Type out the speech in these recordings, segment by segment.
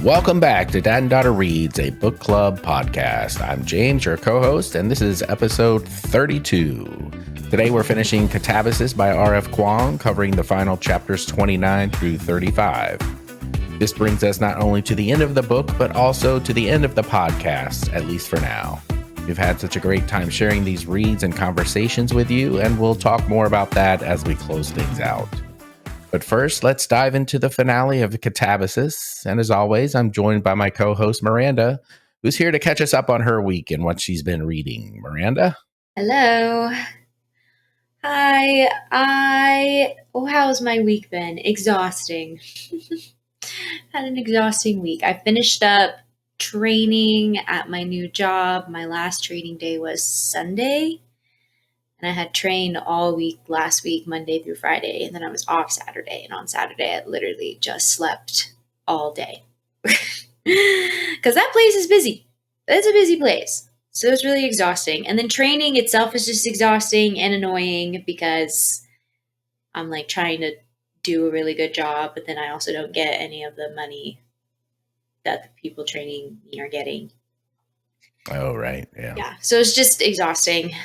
Welcome back to Dad and Daughter Reads, a book club podcast. I'm James, your co-host, and this is episode 32. Today we're finishing Katabasis by R.F. Kuang, covering the final chapters 29 through 35. This brings us not only to the end of the book, but also to the end of the podcast, at least for now. We've had such a great time sharing these reads and conversations with you, and we'll talk more about that as we close things out. But first, let's dive into the finale of Katabasis. And as always, I'm joined by my co-host, Miranda, who's here to catch us up on her week and what she's been reading. Miranda? Hello. Hi. How's my week been? Exhausting. Had an exhausting week. I finished up training at my new job. My last training day was Sunday. And I had trained all week last week, Monday through Friday. And then I was off Saturday. And on Saturday, I literally just slept all day. Because that place is busy. It's a busy place. So it's really exhausting. And then training itself is just exhausting and annoying because I'm like trying to do a really good job. But then I also don't get any of the money that the people training me are getting. Oh, right. Yeah. So it's just exhausting.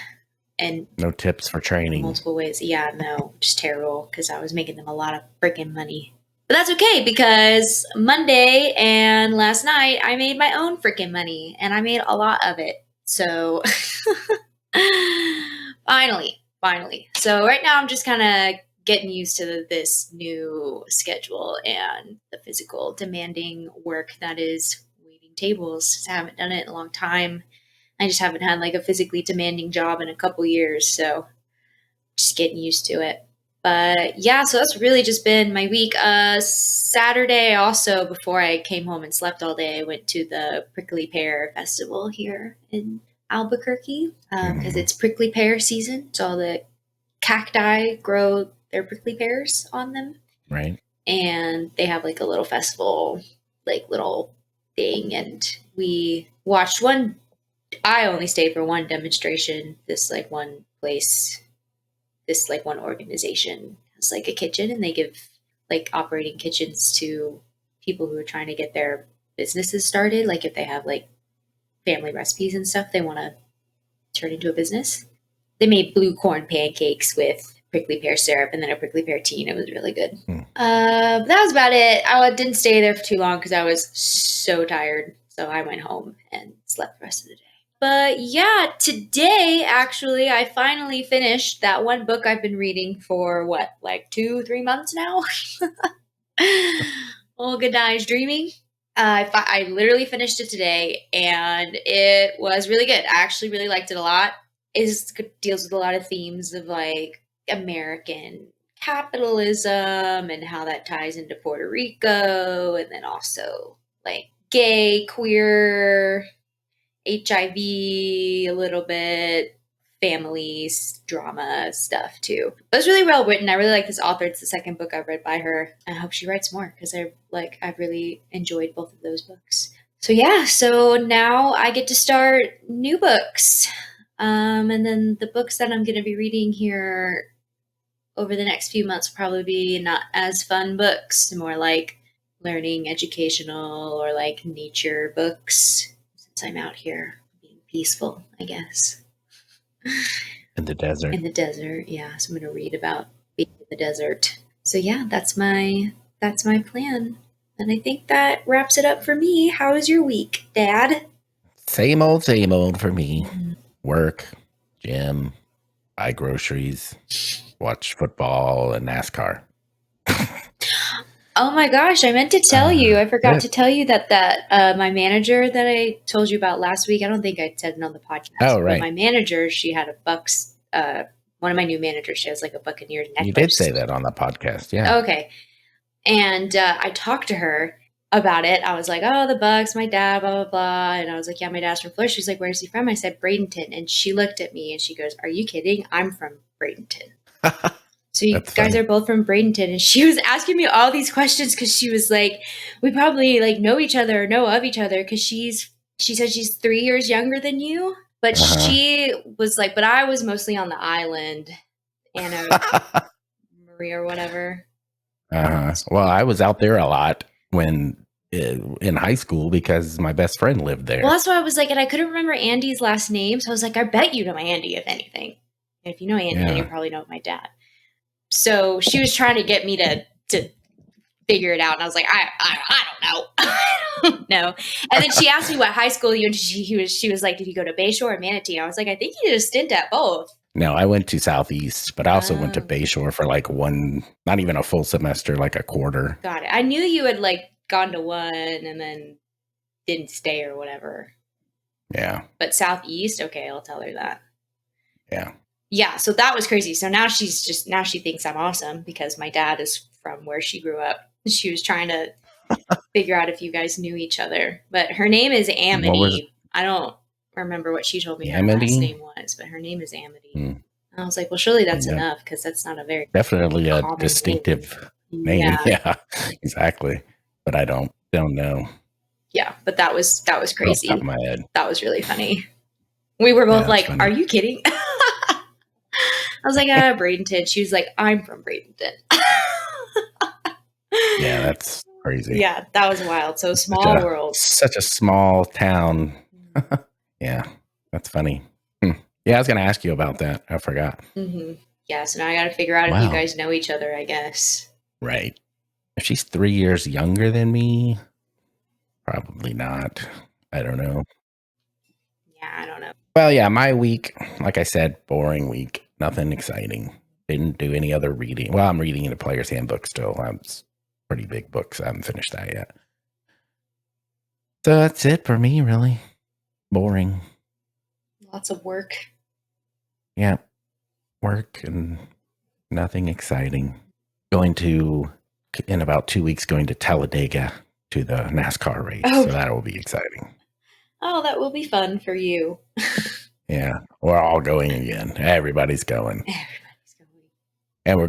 And no tips for training. Multiple ways. Yeah, no, just terrible because I was making them a lot of freaking money. But that's okay because Monday and last night I made my own freaking money and I made a lot of it. So finally. So right now I'm just kind of getting used to this new schedule and the physical demanding work that is waiting tables. I haven't done it in a long time. I just haven't had like a physically demanding job in a couple years, so just getting used to it. But yeah, so that's really just been my week. Saturday also, before I came home and slept all day, I went to the Prickly Pear Festival here in Albuquerque because it's prickly pear season. So all the cacti grow their prickly pears on them. Right. And they have like a little festival, like little thing. And we watched one. I only stayed for one demonstration. This like one place, this like one organization has like a kitchen and they give like operating kitchens to people who are trying to get their businesses started. Like if they have like family recipes and stuff, they want to turn into a business. They made blue corn pancakes with prickly pear syrup and then a prickly pear tea. And it was really good. That was about it. I didn't stay there for too long because I was so tired. So I went home and slept the rest of the day. But yeah, today, actually, I finally finished that one book I've been reading for, like 2-3 months now? Olga Dies Dreaming. I literally finished it today, and it was really good. I actually really liked it a lot. It deals with a lot of themes of, like, American capitalism and how that ties into Puerto Rico, and then also, like, gay, queer, HIV, a little bit, families, drama stuff too. But it's really well written. I really like this author. It's the second book I've read by her. I hope she writes more because I've really enjoyed both of those books. So yeah, so now I get to start new books. And then the books that I'm going to be reading here over the next few months will probably be not as fun books, more like learning, educational, or like nature books. I'm out here being peaceful, I guess. In the desert. In the desert, yeah. So I'm going to read about being in the desert. So yeah, that's my plan. And I think that wraps it up for me. How was your week, Dad? Same old for me. Work, gym, buy groceries, watch football and NASCAR. Oh my gosh, I meant to tell you. I forgot to tell you that my manager that I told you about last week, I don't think I said it on the podcast. Oh, right. But my manager, she had a Bucks, one of my new managers, she has like a Buccaneers necklace. You did say that on the podcast, yeah. Okay. And I talked to her about it. I was like, oh, the Bucks, my dad, blah, blah, blah. And I was like, yeah, my dad's from Florida. She's like, where's he from? I said, Bradenton. And she looked at me and she goes, are you kidding? I'm from Bradenton. So you guys are both from Bradenton. And she was asking me all these questions because she was like, we probably like know each other or know of each other because she said she's 3 years younger than you. But she was like, but I was mostly on the island, Anna Maria or whatever. Well, I was out there a lot when in high school because my best friend lived there. Well, that's why I was like, and I couldn't remember Andy's last name. So I was like, I bet you know Andy, if anything. And if you know Andy, then you probably know my dad. So she was trying to get me to figure it out. And I was like, I don't know. I don't know. And then she asked me what high school you went to. She was like, did you go to Bayshore or Manatee? I was like, I think you did a stint at both. No, I went to Southeast, but I also went to Bayshore for like one, not even a full semester, like a quarter. Got it. I knew you had like gone to one and then didn't stay or whatever. Yeah. But Southeast, okay, I'll tell her that. Yeah. Yeah, so that was crazy. So now she thinks I'm awesome because my dad is from where she grew up. She was trying to figure out if you guys knew each other. But her name is Amity. I don't remember what she told me her last name was, but her name is Amity. And I was like, well, surely that's enough because that's not a very definitely a distinctive name. Yeah, exactly. But I don't know. Yeah, but that was crazy. Off the top of my head. That was really funny. We were both like, are you kidding? I was like, Bradenton. She was like, I'm from Bradenton. Yeah, that's crazy. Yeah, that was wild. So small world. Such a small town. Yeah, that's funny. Yeah, I was going to ask you about that. I forgot. Mm-hmm. Yeah, so now I got to figure out if you guys know each other, I guess. Right. If she's 3 years younger than me, probably not. I don't know. Yeah, I don't know. Well, yeah, my week, like I said, boring week. Nothing exciting. Didn't do any other reading. Well, I'm reading the Player's Handbook still. It's pretty big books. I haven't finished that yet. So that's it for me, really. Boring. Lots of work. Yeah. Work and nothing exciting. In about 2 weeks, going to Talladega to the NASCAR race. So that will be exciting. Oh, that will be fun for you. Yeah. We're all going again. Everybody's going. And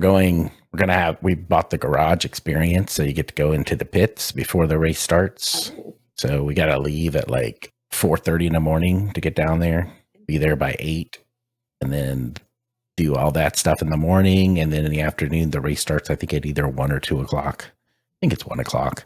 we bought the garage experience. So you get to go into the pits before the race starts. Oh. So we got to leave at like 4:30 in the morning to get down there, be there by 8, and then do all that stuff in the morning. And then in the afternoon, the race starts, I think at either 1 or 2 o'clock. I think it's 1 o'clock.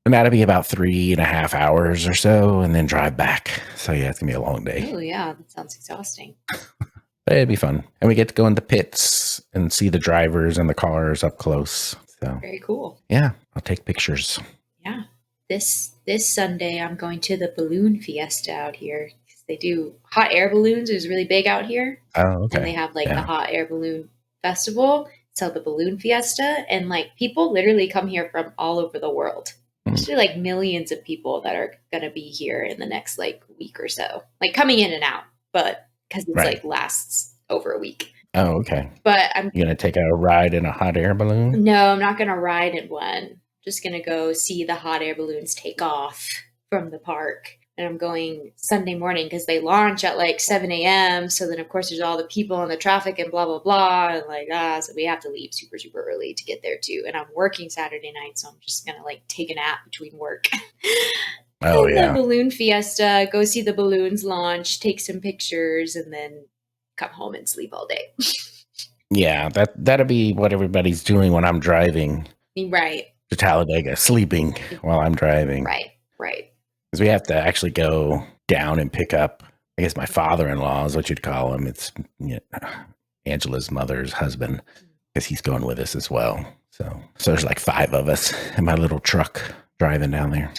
And that'll be about 3.5 hours or so, and then drive back. So yeah, it's gonna be a long day. Oh yeah, that sounds exhausting. But it'd be fun. And we get to go in the pits and see the drivers and the cars up close. So very cool. Yeah, I'll take pictures. Yeah. This Sunday, I'm going to the balloon fiesta out here. They do hot air balloons. It's really big out here. Oh, okay. And they have like the hot air balloon festival. So the balloon fiesta. And like people literally come here from all over the world. There's like millions of people that are going to be here in the next like week or so. Like coming in and out. But because it's like lasts over a week. Oh, okay. But You're going to take a ride in a hot air balloon? No, I'm not going to ride in one. Just going to go see the hot air balloons take off from the park. And I'm going Sunday morning because they launch at like 7 a.m. So then, of course, there's all the people and the traffic and blah, blah, blah. And like, so we have to leave super, super early to get there too. And I'm working Saturday night. So I'm just going to like take a nap between work. Oh, yeah. The balloon fiesta, go see the balloons launch, take some pictures, and then come home and sleep all day. Yeah, that'll be what everybody's doing when I'm driving. Right. To Talladega, sleeping while I'm driving. Right. Because we have to actually go down and pick up, I guess my father-in-law is what you'd call him. It's Angela's mother's husband, because he's going with us as well. So there's like 5 of us in my little truck driving down there.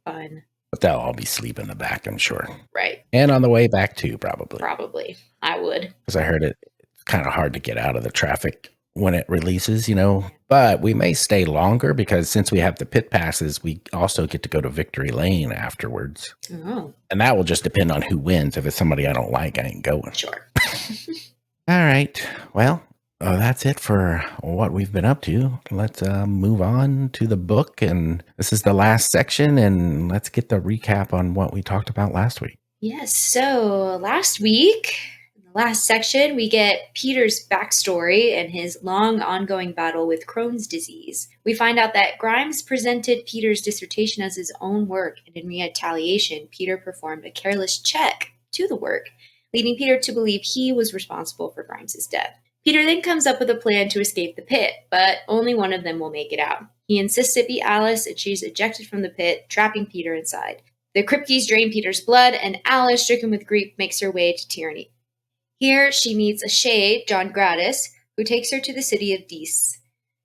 Fun. But they'll all be sleep in the back, I'm sure. Right. And on the way back too, probably. Probably. I would. Because I heard it's kind of hard to get out of the traffic when it releases, but we may stay longer because since we have the pit passes, we also get to go to Victory Lane afterwards. Oh. And that will just depend on who wins. If it's somebody I don't like, I ain't going. Sure. All right. Well, that's it for what we've been up to. Let's move on to the book. And this is the last section. And let's get the recap on what we talked about last week. Yes. So last week, last section, we get Peter's backstory and his long ongoing battle with Crohn's disease. We find out that Grimes presented Peter's dissertation as his own work, and in retaliation, Peter performed a careless check to the work, leading Peter to believe he was responsible for Grimes's death. Peter then comes up with a plan to escape the pit, but only one of them will make it out. He insists it be Alice, and she's ejected from the pit, trapping Peter inside. The Kripkes drain Peter's blood, and Alice, stricken with grief, makes her way to Tyranny. Here she meets a shade, John Gratis, who takes her to the city of Dees.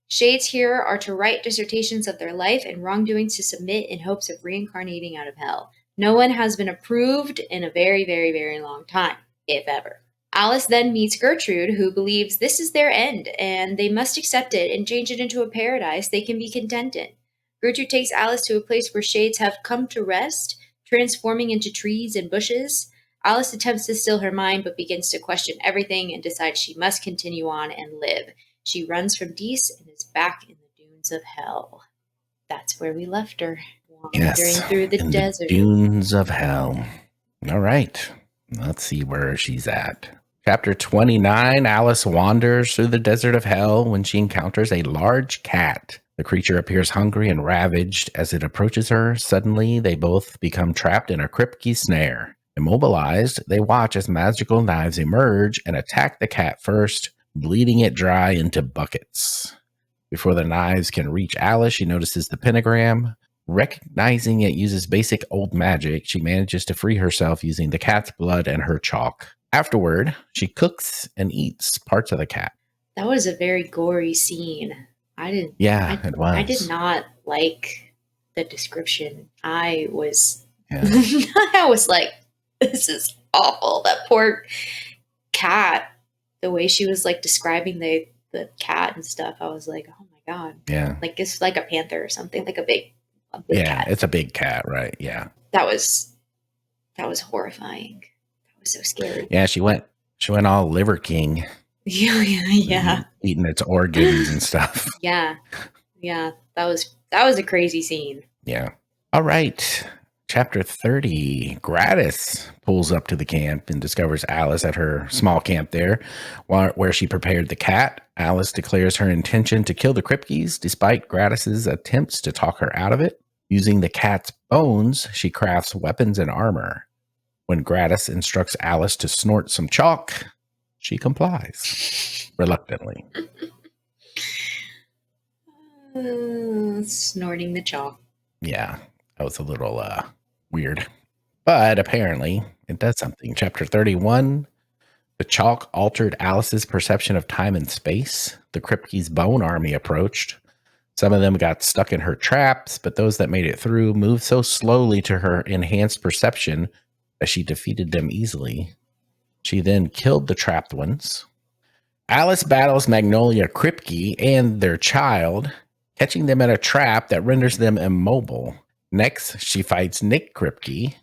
Shades here are to write dissertations of their life and wrongdoings to submit in hopes of reincarnating out of hell. No one has been approved in a very, very, very long time, if ever. Alice then meets Gertrude, who believes this is their end, and they must accept it and change it into a paradise they can be content in. Gertrude takes Alice to a place where shades have come to rest, transforming into trees and bushes. Alice attempts to still her mind, but begins to question everything and decides she must continue on and live. She runs from Dees and is back in the dunes of hell. That's where we left her, wandering through the desert. The dunes of hell. All right. Let's see where she's at. Chapter 29, Alice wanders through the desert of hell when she encounters a large cat. The creature appears hungry and ravaged. As it approaches her, suddenly they both become trapped in a Kripke snare. Immobilized, they watch as magical knives emerge and attack the cat first, bleeding it dry into buckets. Before the knives can reach Alice, she notices the pentagram. Recognizing it uses basic old magic, she manages to free herself using the cat's blood and her chalk. Afterward, she cooks and eats parts of the cat. That was a very gory scene. It was. I did not like the description. I was I was like, this is awful. That poor cat, the way she was like describing the cat and stuff, I was like, oh my God. Yeah. Like it's like a panther or something, like a big cat. It's a big cat, right? Yeah. That was horrifying. That was so scary. Yeah, she went all Liver King. Yeah. Eating its organs and stuff. Yeah. That was a crazy scene. Yeah. All right. Chapter 30, Gratis pulls up to the camp and discovers Alice at her small camp there, where she prepared the cat. Alice declares her intention to kill the Kripkes, despite Gratis's attempts to talk her out of it. Using the cat's bones, she crafts weapons and armor. When Gratis instructs Alice to snort some chalk, she complies, reluctantly. Snorting the chalk. Yeah, that was a little weird. But apparently, it does something. Chapter 31, the chalk altered Alice's perception of time and space. The Kripke's bone army approached. Some of them got stuck in her traps, but those that made it through moved so slowly to her enhanced perception that she defeated them easily. She then killed the trapped ones. Alice battles Magnolia Kripke and their child, catching them in a trap that renders them immobile. Next, she fights Nick Kripke,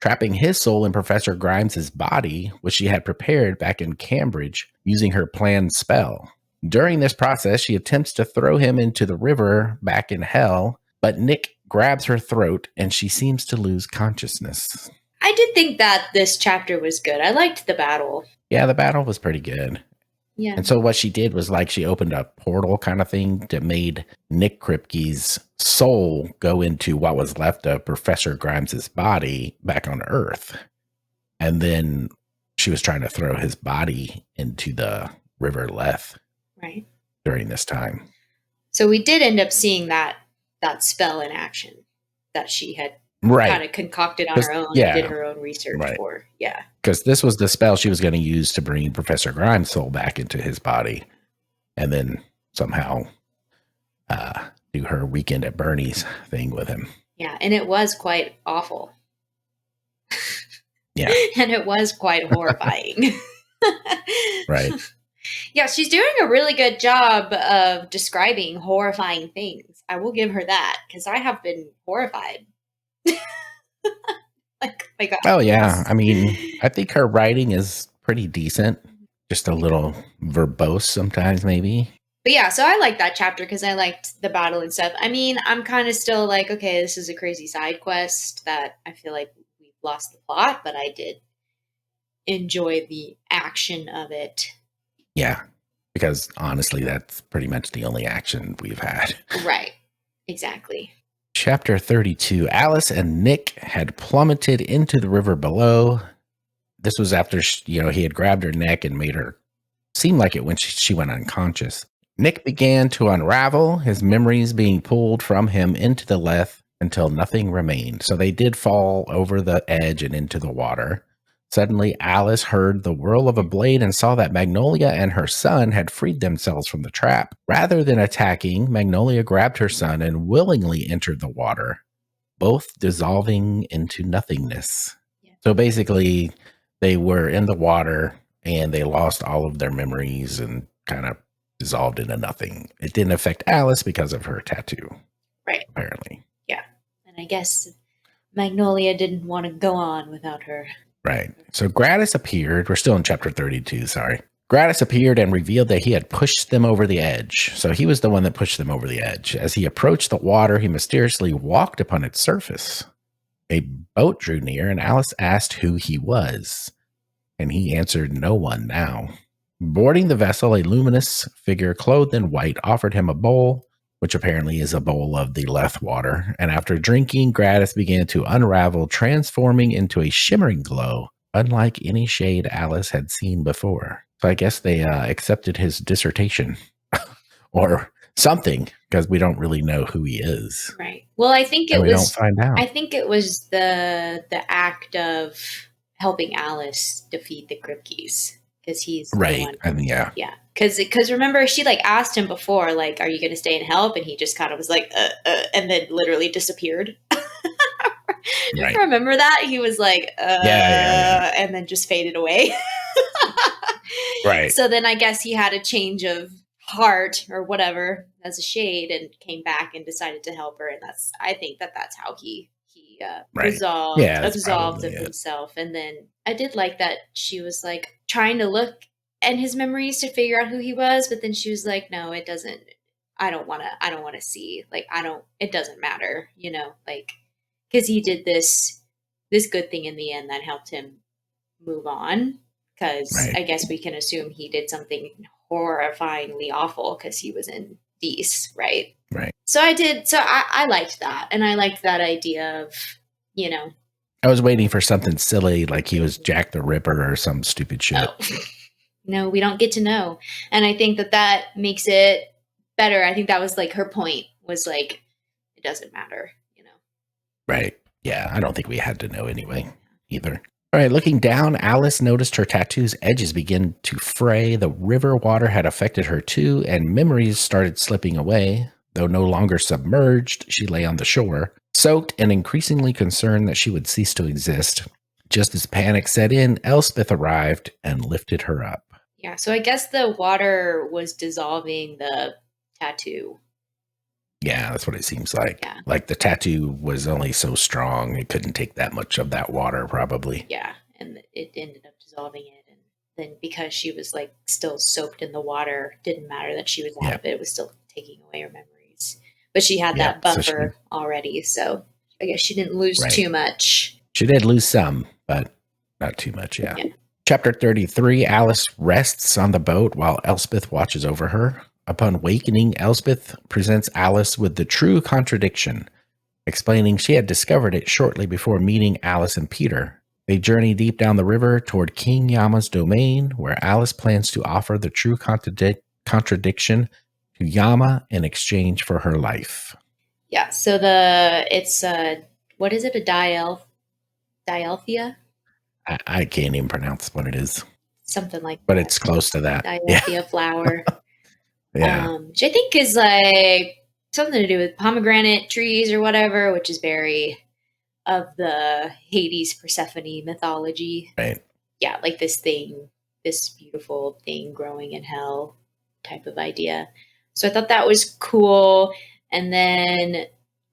trapping his soul in Professor Grimes' body, which she had prepared back in Cambridge using her planned spell. During this process, she attempts to throw him into the river back in hell, but Nick grabs her throat and she seems to lose consciousness. I did think that this chapter was good. I liked the battle. Yeah, the battle was pretty good. Yeah. And so what she did was like she opened a portal kind of thing that made Nick Kripke's soul go into what was left of Professor Grimes' body back on Earth. And then she was trying to throw his body into the River Leth. Right. During this time. So we did end up seeing that spell in action that she had kind of concocted on her own and did her own research for. Yeah. Because this was the spell she was going to use to bring Professor Grimes' soul back into his body. And then somehow do her weekend at Bernie's thing with him. Yeah. And it was quite awful. Yeah. And it was quite horrifying. Right. Yeah, she's doing a really good job of describing horrifying things. I will give her that, because I have been horrified. Like, my God. Oh, yeah. I mean, I think her writing is pretty decent. Just a little verbose sometimes, maybe. But yeah, so I like that chapter because I liked the battle and stuff. I mean, I'm kind of still like, okay, this is a crazy side quest that I feel like we've lost the plot, but I did enjoy the action of it. Yeah, because honestly, that's pretty much the only action we've had. Right, exactly. Chapter 32, Alice and Nick had plummeted into the river below. This was after, he had grabbed her neck and made her seemed like it when she went unconscious. Nick began to unravel, his memories being pulled from him into the Leth until nothing remained. So they did fall over the edge and into the water. Suddenly, Alice heard the whirl of a blade and saw that Magnolia and her son had freed themselves from the trap. Rather than attacking, Magnolia grabbed her son and willingly entered the water, both dissolving into nothingness. Yeah. So basically, they were in the water and they lost all of their memories and kind of dissolved into nothing. It didn't affect Alice because of her tattoo. Right. Apparently. Yeah. And I guess Magnolia didn't want to go on without her. Right. So Gratis appeared. We're still in chapter 32, sorry. Gratis appeared and revealed that he had pushed them over the edge. So he was the one that pushed them over the edge. As he approached the water, he mysteriously walked upon its surface. A boat drew near, and Alice asked who he was. And he answered no one now. Boarding the vessel, a luminous figure clothed in white offered him a bowl, which apparently is a bowl of the Leth water. And after drinking, Gratis began to unravel, transforming into a shimmering glow, unlike any shade Alice had seen before. So I guess they accepted his dissertation or something, because we don't really know who he is. Right. Well, I think we don't find out. I think it was the act of helping Alice defeat the Kripkes, because he's right. The one. I mean, yeah. Yeah. Because remember, she like asked him before, like, are you going to stay and help? And he just kind of was like, and then literally disappeared. Right. Remember that? He was like, yeah. And then just faded away. Right. So then I guess he had a change of heart or whatever as a shade and came back and decided to help her. And I think that's how he right. absolved of himself. And then I did like that she was like trying to look at his memories to figure out who he was, but then she was like, no, it doesn't. I don't want to see, like, it doesn't matter, like, because he did this good thing in the end that helped him move on. Because right. I guess we can assume he did something horrifyingly awful because he was in Dees, right? Right. So I liked that. And I liked that idea of, I was waiting for something silly, like he was Jack the Ripper or some stupid shit. Oh. No, we don't get to know. And I think that makes it better. I think that was like her point, was like, it doesn't matter, Right. Yeah, I don't think we had to know anyway either. All right, looking down, Alice noticed her tattoo's edges begin to fray. The river water had affected her too, and memories started slipping away. Though no longer submerged, she lay on the shore, soaked and increasingly concerned that she would cease to exist. Just as panic set in, Elspeth arrived and lifted her up. Yeah, so I guess the water was dissolving the tattoo. Yeah, that's what it seems like. Yeah. Like the tattoo was only so strong, it couldn't take that much of that water, probably. Yeah, and it ended up dissolving it. And then because she was like still soaked in the water, didn't matter that she was out of it. It was still taking away her memories. But she had that buffer already, so I guess she didn't lose too much. She did lose some, but not too much, yeah. Chapter 33, Alice rests on the boat while Elspeth watches over her. Upon awakening, Elspeth presents Alice with the true contradiction, explaining she had discovered it shortly before meeting Alice and Peter. They journey deep down the river toward King Yama's domain, where Alice plans to offer the true contradiction to Yama in exchange for her life. Yeah, so it's what is it, a dialthea? I can't even pronounce what it is. Something like but that. But it's close to that. Dialthea flower. Yeah. Which I think is like something to do with pomegranate trees or whatever, which is very of the Hades Persephone mythology. Right. Yeah, like this beautiful thing growing in hell type of idea. So I thought that was cool. And then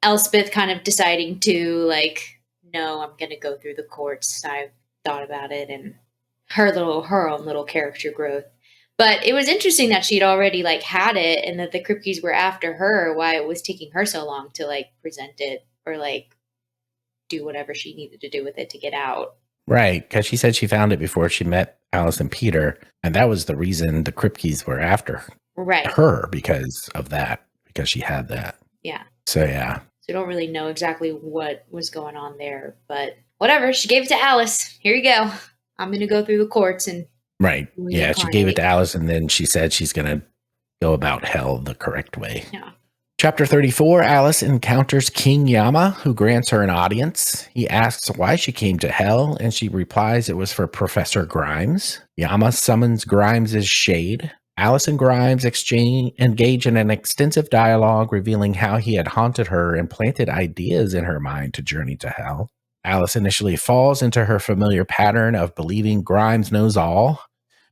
Elspeth kind of deciding to like, no, I'm going to go through the courts. I thought about it, and her own little character growth. But it was interesting that she'd already like had it, and that the Kripkes were after her. Why it was taking her so long to like present it or like do whatever she needed to do with it to get out. Right, because she said she found it before she met Alice and Peter, and that was the reason the Kripkes were after her, because of that, because she had that. Yeah. So yeah. So I don't really know exactly what was going on there, but whatever. She gave it to Alice. Here you go. I'm going to go through the courts and Right. Yeah, she gave it to reincarnate. Alice, and then she said she's going to go about hell the correct way. Yeah. Chapter 34, Alice encounters King Yama, who grants her an audience. He asks why she came to hell, and she replies it was for Professor Grimes. Yama summons Grimes' shade. Alice and Grimes engage in an extensive dialogue, revealing how he had haunted her and planted ideas in her mind to journey to hell. Alice initially falls into her familiar pattern of believing Grimes knows all,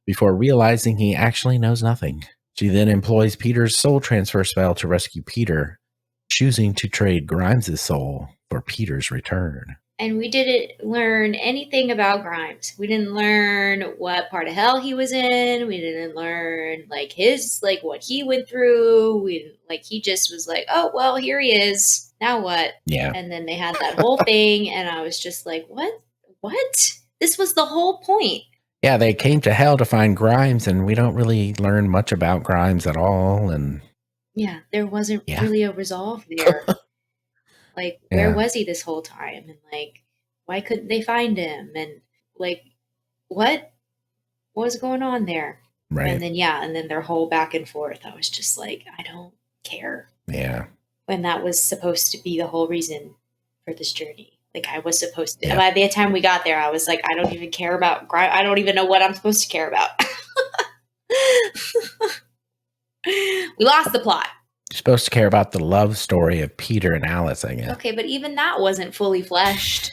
before realizing he actually knows nothing. She then employs Peter's soul transfer spell to rescue Peter, choosing to trade Grimes' soul for Peter's return. And we didn't learn anything about Grimes. We didn't learn what part of hell he was in. We didn't learn what he went through. He just was like, oh, well, here he is. Now what? Yeah. And then they had that whole thing. And I was just like, what? This was the whole point. Yeah, they came to hell to find Grimes, and we don't really learn much about Grimes at all. And yeah, there wasn't really a resolve there. Where was he this whole time? And why couldn't they find him? And what was going on there? Right. And then their whole back and forth. I was just like, I don't care. Yeah. When that was supposed to be the whole reason for this journey. I was supposed to. By the time we got there, I was like, I don't even care about Grimes. I don't even know what I'm supposed to care about. We lost the plot. You're supposed to care about the love story of Peter and Alice, I guess. Okay, but even that wasn't fully fleshed.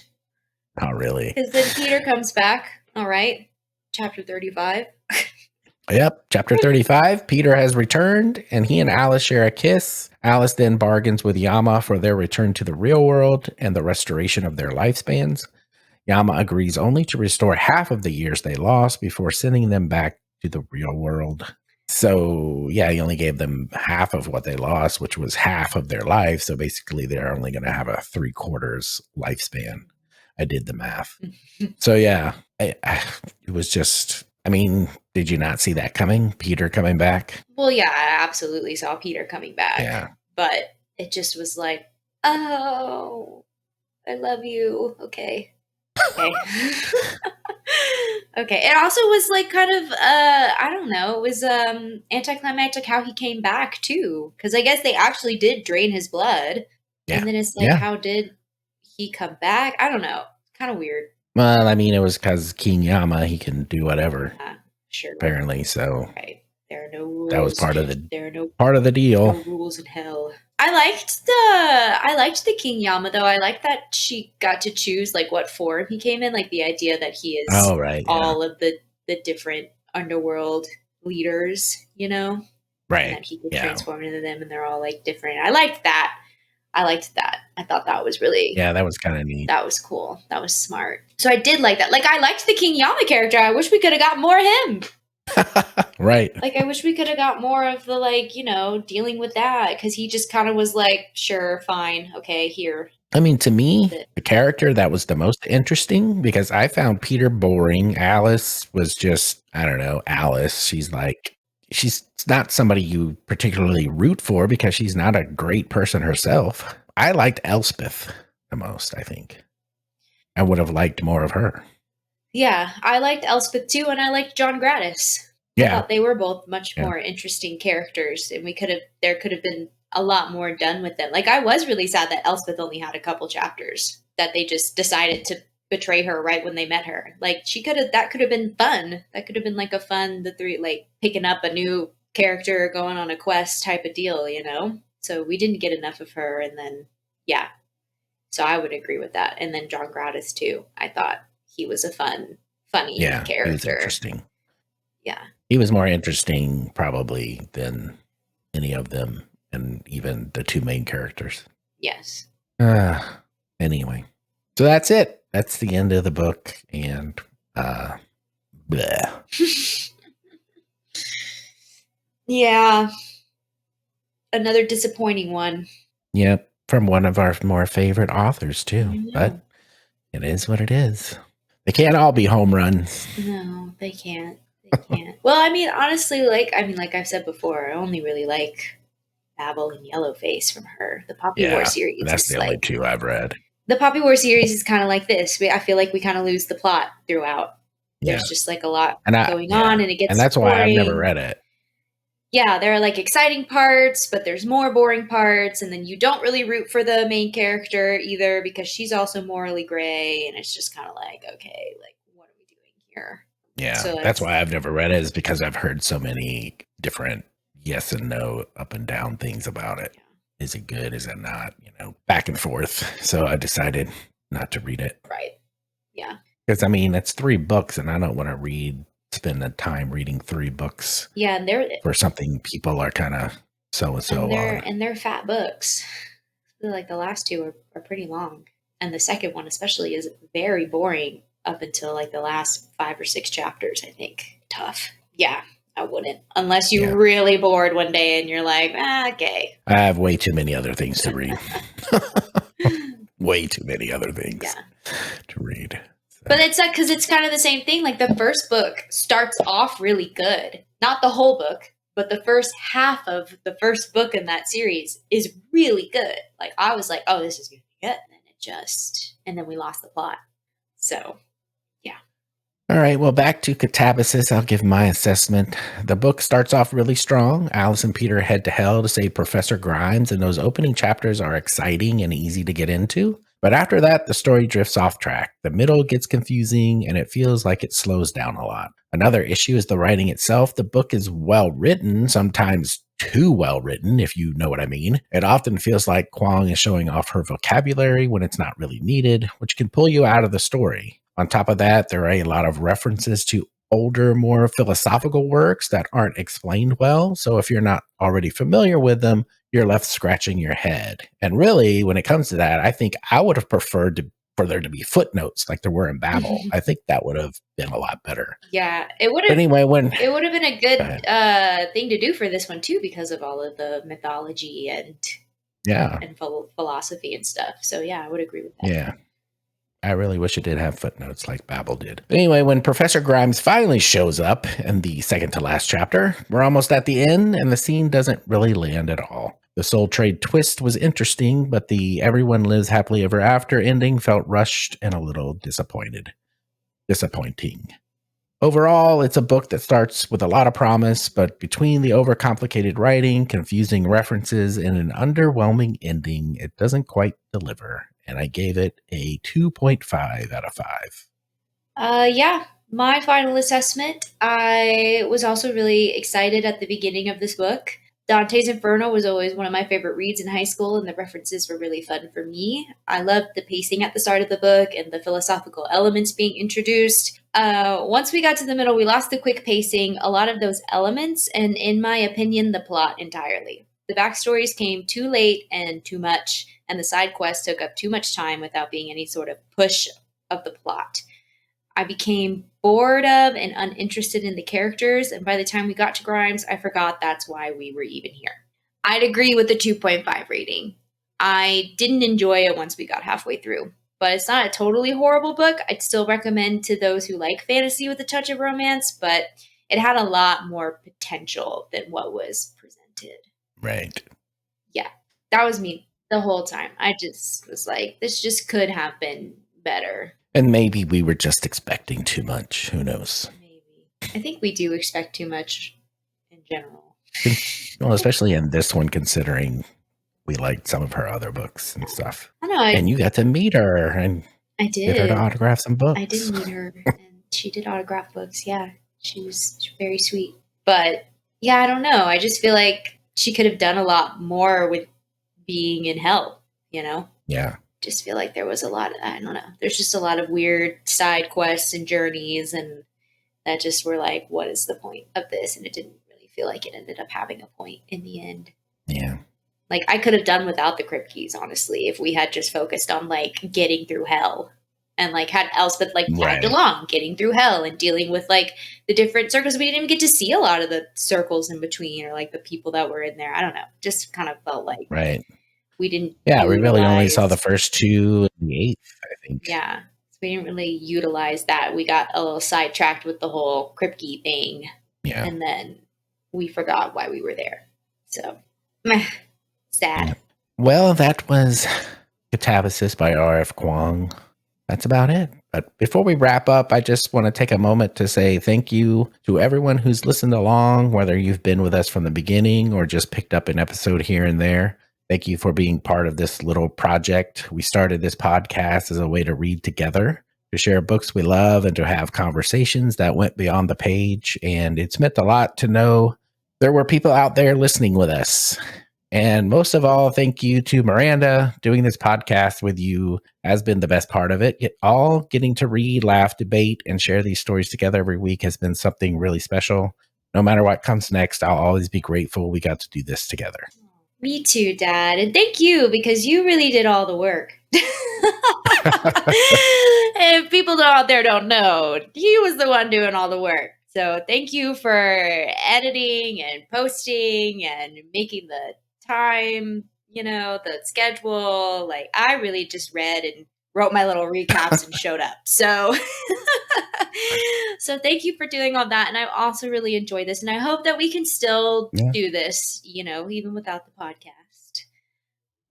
Not really. Because then Peter comes back. All right. Chapter 35. Yep. Chapter 35. Peter has returned, and he and Alice share a kiss. Alice then bargains with Yama for their return to the real world and the restoration of their lifespans. Yama agrees only to restore half of the years they lost before sending them back to the real world. So, yeah, he only gave them half of what they lost, which was half of their life. So basically, they're only going to have a 3/4 lifespan. I did the math. So, yeah, it was just, I mean, did you not see that coming? Peter coming back? Well, yeah, I absolutely saw Peter coming back. Yeah. But it just was like, oh, I love you. Okay. Okay. It also was kind of, I don't know, it was anticlimactic how he came back too. Because I guess they actually did drain his blood. Yeah. And then it's how did he come back? I don't know. Kind of weird. Well, I mean, it was because King Yama, he can do whatever. Sure. Apparently, so. Right. There are no rules. That was part of the deal. No rules in hell. I liked the King Yama though. I like that she got to choose what form he came in. The idea that he is all of the different underworld leaders, Right. And that he could transform into them, and they're all different. I liked that. I thought that was really that was kind of neat. That was cool. That was smart. So I did like that. I liked the King Yama character. I wish we could have got more of him. Right. I wish we could have got more of the dealing with that, because he just kind of was sure, fine, okay, here. I mean, to me, the character that was the most interesting, because I found Peter boring. Alice was just, I don't know, Alice. She's not somebody you particularly root for because she's not a great person herself. I liked Elspeth the most, I think. I would have liked more of her. Yeah, I liked Elspeth too, and I liked John Gratis. Yeah. I thought they were both much more interesting characters, and there could have been a lot more done with them. I was really sad that Elspeth only had a couple chapters, that they just decided to betray her right when they met her. That could have been fun. That could have been a fun, the three, picking up a new character, going on a quest type of deal, So we didn't get enough of her, and then, so I would agree with that. And then John Gratis too. I thought he was a funny character. He was interesting. Yeah. He was more interesting probably than any of them, and even the two main characters. Yes. Anyway. So that's it. That's the end of the book, and Yeah. Another disappointing one. Yep. From one of our more favorite authors too. But it is what it is. They can't all be home runs. No, they can't. They can't. Well, I mean, honestly, like I've said before, I only really like Babel and Yellowface from her. The Poppy War series. That's the only two I've read. The Poppy War series is kind of like this. I feel like we kind of lose the plot throughout. There's just like a lot and going on, and it gets and that's why I've never boring. read it. Yeah, there are like exciting parts, but there's more boring parts, and then you don't really root for the main character either because she's also morally gray, and it's just kind of like, okay, like what are we doing here? Yeah, So that's why I've never read it, is because I've heard so many different yes and no, up and down things about it. Yeah. Is it good? Is it not? You know, back and forth. So I decided not to read it. Right. Yeah. Because I mean, it's 3 books, and I don't want to spend the time reading 3 books. Yeah, and they're for something people are kind of so on. And they're fat books. I feel like the last 2 are pretty long, and the second one especially is very boring up until like the last 5 or 6 chapters. I think tough. Yeah, I wouldn't unless you really bored one day and you're like, okay. I have way too many other things to read. Way too many other things to read. So. But it's like, because it's kind of the same thing. Like the first book starts off really good. Not the whole book, but the first half of the first book in that series is really good. Like I was like, oh, this is going to be good. And then we lost the plot. So, yeah. All right. Well, back to Katabasis. I'll give my assessment. The book starts off really strong. Alice and Peter head to hell to save Professor Grimes, and those opening chapters are exciting and easy to get into. But after that, the story drifts off track. The middle gets confusing, and it feels like it slows down a lot. Another issue is the writing itself. The book is well written, sometimes too well written, if you know what I mean. It often feels like Kuang is showing off her vocabulary when it's not really needed, which can pull you out of the story. On top of that, there are a lot of references to older, more philosophical works that aren't explained well. So if you're not already familiar with them, you're left scratching your head. And really, when it comes to that, I think I would have preferred for there to be footnotes like there were in Babel. I think that would have been a lot better. Yeah, it would have. Anyway, it would have been a good thing to do for this one too, because of all of the mythology and philosophy and stuff. So yeah, I would agree with that. Yeah. I really wish it did have footnotes like Babel did. But anyway, when Professor Grimes finally shows up in the second to last chapter, we're almost at the end, and the scene doesn't really land at all. The soul trade twist was interesting, but the everyone lives happily ever after ending felt rushed and a little disappointing. Overall, it's a book that starts with a lot of promise, but between the overcomplicated writing, confusing references, and an underwhelming ending, it doesn't quite deliver. And I gave it a 2.5 out of 5. Yeah, my final assessment, I was also really excited at the beginning of this book. Dante's Inferno was always one of my favorite reads in high school, and the references were really fun for me. I loved the pacing at the start of the book and the philosophical elements being introduced. Once we got to the middle, we lost the quick pacing, a lot of those elements, and in my opinion, the plot entirely. The backstories came too late and too much, and the side quests took up too much time without being any sort of push of the plot. I became bored of and uninterested in the characters, and by the time we got to Grimes, I forgot that's why we were even here. I'd agree with the 2.5 rating. I didn't enjoy it once we got halfway through, but it's not a totally horrible book. I'd still recommend to those who like fantasy with a touch of romance, but it had a lot more potential than what was presented. Right. Yeah, that was me the whole time. I just was like, this just could have been better. And maybe we were just expecting too much. Who knows? Maybe. I think we do expect too much in general. Well, especially in this one, considering we liked some of her other books and stuff. I know. And you got to meet her and I did. Get her to autograph some books. I did meet her, and she did autograph books. Yeah, she was very sweet. But yeah, I don't know. I just feel like she could have done a lot more with being in hell, you know? Yeah. Just feel like there was a lot, I don't know. There's just a lot of weird side quests and journeys, and that just were like, what is the point of this? And it didn't really feel like it ended up having a point in the end. Yeah. Like, I could have done without the crypt keys, honestly, if we had just focused on, like, getting through hell. And, like, had Elspeth, like, tagged along, getting through hell and dealing with, like, the different circles. We didn't even get to see a lot of the circles in between, or, like, the people that were in there. I don't know. Just kind of felt like we didn't we really only saw the first 2 and the 8th, I think. Yeah. So we didn't really utilize that. We got a little sidetracked with the whole crypt key thing. Yeah. And then we forgot why we were there. So, meh. Sad. Yeah. Well, that was Katabasis by R.F. Kuang. That's about it. But before we wrap up, I just want to take a moment to say thank you to everyone who's listened along, whether you've been with us from the beginning or just picked up an episode here and there. Thank you for being part of this little project. We started this podcast as a way to read together, to share books we love, and to have conversations that went beyond the page. And it's meant a lot to know there were people out there listening with us. And most of all, thank you to Miranda. Doing this podcast with you has been the best part of it. All getting to read, laugh, debate, and share these stories together every week has been something really special. No matter what comes next, I'll always be grateful we got to do this together. Me too, Dad. And thank you, because you really did all the work. If people out there don't know, he was the one doing all the work. So thank you for editing and posting and making the time, the schedule. Like, I really just read and wrote my little recaps and showed up. So thank you for doing all that. And I also really enjoy this. And I hope that we can still do this, even without the podcast.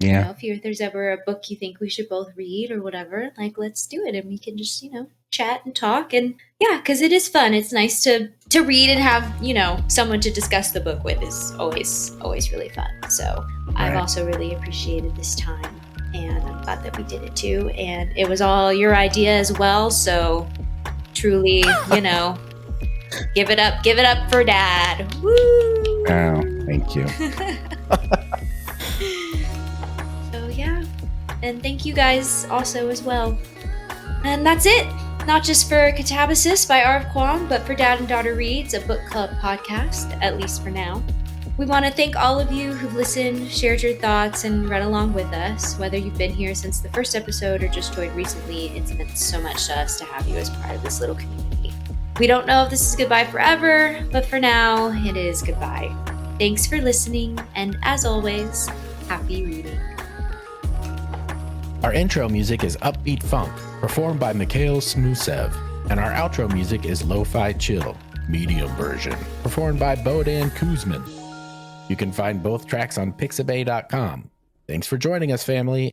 Yeah. If there's ever a book you think we should both read or whatever, like, let's do it. And we can just, chat and talk. And because it is fun. It's nice to read and have, someone to discuss the book with is always really fun. So I've also really appreciated this time. And I'm glad that we did it too. And it was all your idea as well. So truly, give it up for Dad. Woo! Oh, thank you. So yeah, and thank you guys also as well. And that's it. Not just for Katabasis by R.F. Kuang, but for Dad and Daughter Reads, a book club podcast, at least for now. We want to thank all of you who've listened, shared your thoughts, and read along with us. Whether you've been here since the first episode or just joined recently, it's meant so much to us to have you as part of this little community. We don't know if this is goodbye forever, but for now, it is goodbye. Thanks for listening, and as always, happy reading. Our intro music is Upbeat Funk, performed by Mikhail Smusev, and our outro music is Lo-Fi Chill, medium version, performed by Bodan Kuzmin. You can find both tracks on pixabay.com. Thanks for joining us, family.